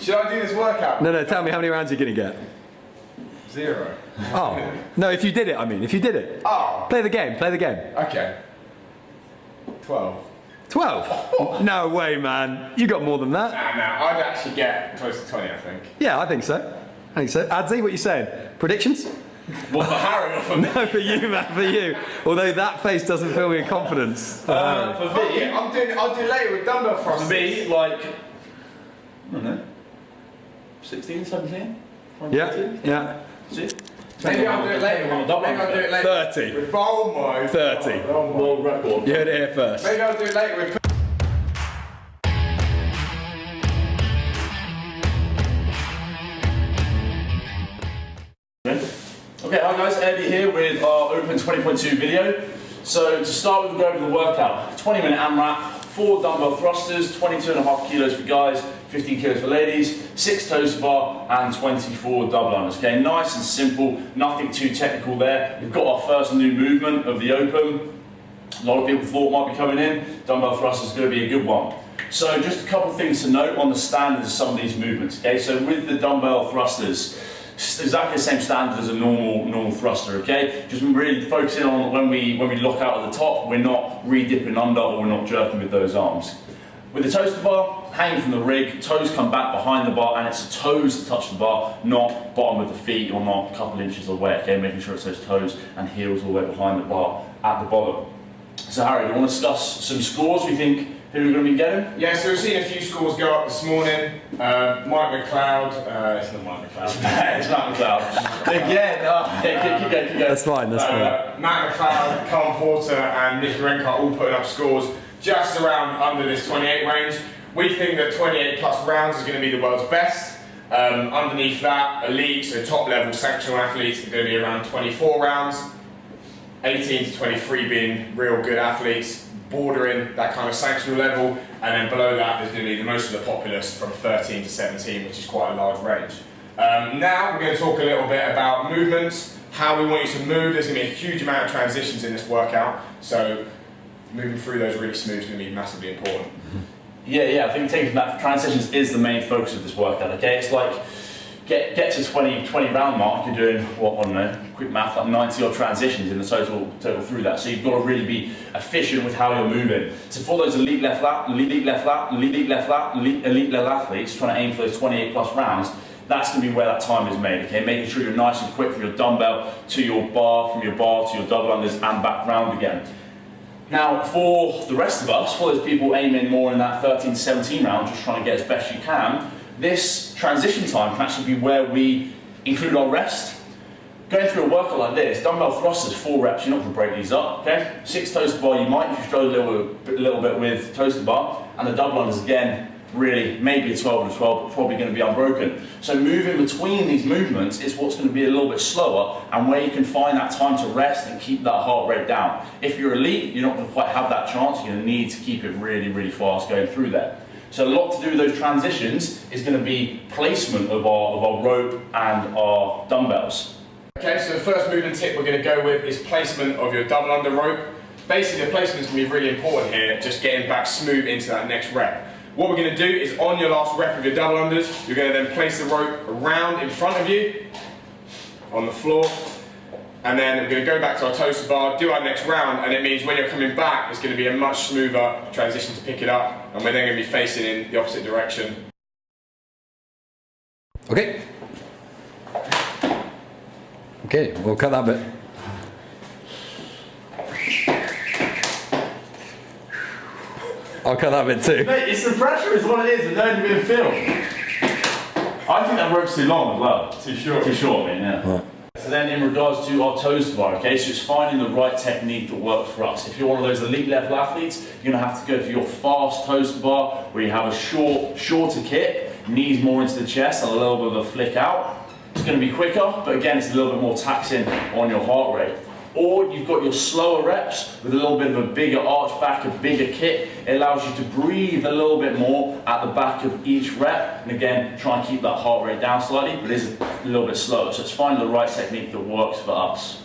Should I do this workout? No, tell me how many rounds you're going to get. 0. Oh. No, if you did it, I mean. If you did it. Oh. Play the game. Okay. 12. 12? No way, man. You got more than that. Nah, I'd actually get close to 20, I think. Yeah, I think so. Adzi, what you saying? Predictions? What, for Harry or for me? No, for you, man, for you. Although that face doesn't fill me with confidence. For me, I'll do later with dumbbell thrusters. For me, like, I don't know, 16, 17? Yeah. Maybe I'll do it later. 30. With, oh my 30. God. World record. You heard it here first. Maybe I'll do it later with... Okay, hi guys, Eddie here with our Open 20.2 video. So to start with, we'll go over the workout. 20-minute AMRAP, 4 dumbbell thrusters, 22.5 kilos for guys, 15 kilos for ladies, 6 toes to bar, and 24 double unders. Okay, nice and simple, nothing too technical there. We've got our first new movement of the Open. A lot of people thought might be coming in. Dumbbell thrusters is going to be a good one. So just a couple of things to note on the standards of some of these movements. Okay, so with the dumbbell thrusters, exactly the same standard as a normal thruster, okay? Just really focusing on when we lock out at the top, we're not re-dipping under or we're not jerking with those arms. With the toes to the bar, hanging from the rig, toes come back behind the bar and it's the toes that touch the bar, not bottom of the feet or not a couple inches away, okay? Making sure it's those toes and heels all the way behind the bar at the bottom. So Harry, do you want to discuss some scores we think who we're going to be getting? Yeah, so we've seen a few scores go up this morning. Mike McLeod, it's not Mike McLeod. It's Matt McLeod. Again, keep going. That's fine. Matt McLeod, Carl Porter and Nicky Renko all putting up scores just around under this 28 range. We think that 28 plus rounds is going to be the world's best. Underneath that, elite, so top level sanctional athletes are going to be around 24 rounds. 18 to 23 being real good athletes, bordering that kind of sanctional level, and then below that there's going to be the most of the populace from 13 to 17, which is quite a large range. Now we're going to talk a little bit about movements, how we want you to move. There's going to be a huge amount of transitions in this workout, so moving through those really smooth is going to be massively important. Yeah, I think taking that transitions is the main focus of this workout, okay? It's like, get to 20 round mark, you're doing, what, I don't know, quick math, like 90 odd transitions in the total through that. So you've got to really be efficient with how you're moving. So for those elite left lat, elite level athletes trying to aim for those 28 plus rounds, that's going to be where that time is made, okay? Making sure you're nice and quick from your dumbbell to your bar, from your bar to your double unders and back round again. Now, for the rest of us, for those people aiming more in that 13 to 17 round, just trying to get as best you can, this transition time can actually be where we include our rest. Going through a workout like this, dumbbell thrusters, 4 reps, you're not going to break these up, okay? 6 toes to bar, you might if you struggle a little bit with toes to bar, and the double unders again, really, maybe a 12 and a 12, but probably going to be unbroken. So moving between these movements is what's going to be a little bit slower, and where you can find that time to rest and keep that heart rate down. If you're elite, you're not going to quite have that chance, you're going to need to keep it really, really fast going through there. So a lot to do with those transitions is going to be placement of our rope and our dumbbells. Okay, so the first movement tip we're going to go with is placement of your double under rope. Basically the placement is going to be really important here, just getting back smooth into that next rep. What we're going to do is on your last rep of your double unders, you're going to then place the rope around in front of you on the floor. And then we're going to go back to our toes to bar, do our next round, and it means when you're coming back, it's going to be a much smoother transition to pick it up, and we're then going to be facing in the opposite direction. Okay, we'll cut that bit. I'll cut that bit too. Mate, it's the pressure is what it is, and don't even feel. I think that rope's too long as well. Too short, I mean, yeah. Right. So then in regards to our toes to bar, okay, so it's finding the right technique that works for us. If you're one of those elite level athletes, you're going to have to go for your fast toes to bar, where you have a shorter kick, knees more into the chest and a little bit of a flick out. It's going to be quicker, but again, it's a little bit more taxing on your heart rate. Or you've got your slower reps with a little bit of a bigger arch back, a bigger kick. It allows you to breathe a little bit more at the back of each rep. And again, try and keep that heart rate down slightly, but it is a little bit slower. So it's finding the right technique that works for us.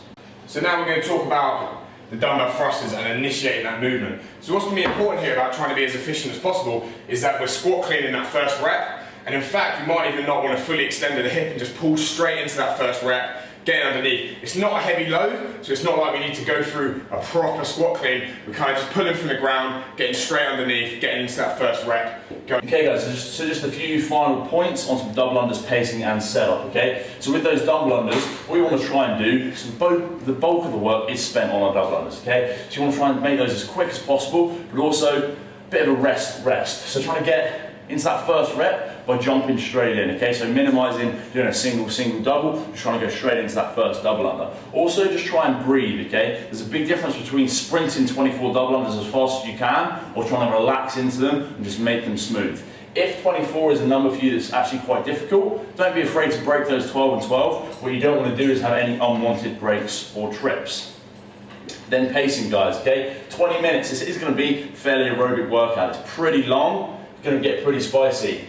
So now we're going to talk about the dumbbell thrusters and initiating that movement. So what's going to be important here about trying to be as efficient as possible is that we're squat cleaning that first rep. And in fact, you might even not want to fully extend the hip and just pull straight into that first rep, getting underneath. It's not a heavy load, so it's not like we need to go through a proper squat clean. We're kind of just pulling from the ground, getting straight underneath, getting into that first rep. Okay guys, so just a few final points on some double unders pacing and setup, okay? So with those double unders, what you want to try and do, so the bulk of the work is spent on our double unders, okay? So you want to try and make those as quick as possible, but also a bit of a rest. So trying to get into that first rep by jumping straight in, okay? So minimizing doing a single, double, just trying to go straight into that first double under. Also, just try and breathe, okay? There's a big difference between sprinting 24 double unders as fast as you can, or trying to relax into them and just make them smooth. If 24 is a number for you that's actually quite difficult, don't be afraid to break those 12 and 12. What you don't want to do is have any unwanted breaks or trips. Then pacing, guys, okay? 20 minutes, this is going to be a fairly aerobic workout. It's pretty long. Going to get pretty spicy.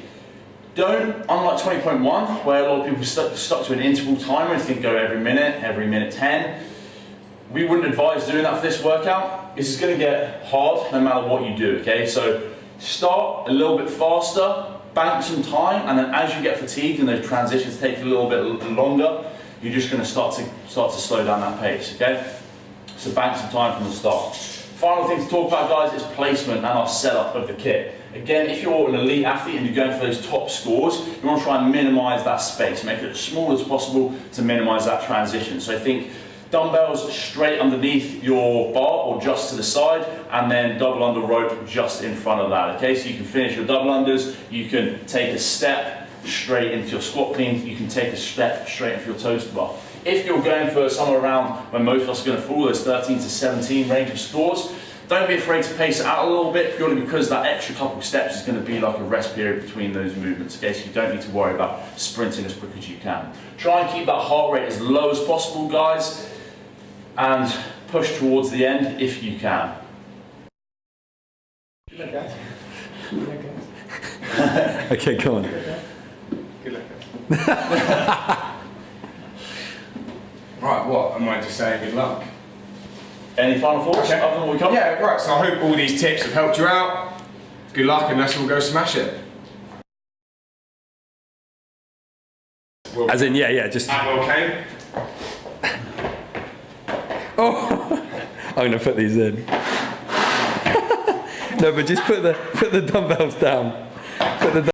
Don't, unlike 20.1, where a lot of people stuck to an interval timer and think go every minute 10. We wouldn't advise doing that for this workout. This is going to get hard no matter what you do, okay? So start a little bit faster, bank some time, and then as you get fatigued and those transitions take a little bit longer, you're just going to start to slow down that pace, okay? So bank some time from the start. Final thing to talk about, guys, is placement and our setup of the kit. Again, if you're an elite athlete and you're going for those top scores, you want to try and minimize that space, make it as small as possible to minimize that transition. So I think dumbbells straight underneath your bar or just to the side, and then double under rope just in front of that, okay? So you can finish your double unders, you can take a step straight into your squat clean, you can take a step straight into your toaster bar. If you're going for somewhere around where most of us are going to fall, those 13 to 17 range of scores, don't be afraid to pace it out a little bit, purely because that extra couple of steps is going to be like a rest period between those movements, okay? So you don't need to worry about sprinting as quick as you can. Try and keep that heart rate as low as possible, guys, and push towards the end if you can. Good luck, guys. Good luck, guys. Okay, come on. Good luck, guys. Right, what? Am I just saying good luck? Any final thoughts Okay. other than what we covered? Yeah, right, so I hope all these tips have helped you out. Good luck, and let's all go smash it. As in, yeah, just. At Kane. Oh, I'm going to put these in. No, but just put the dumbbells down. Put the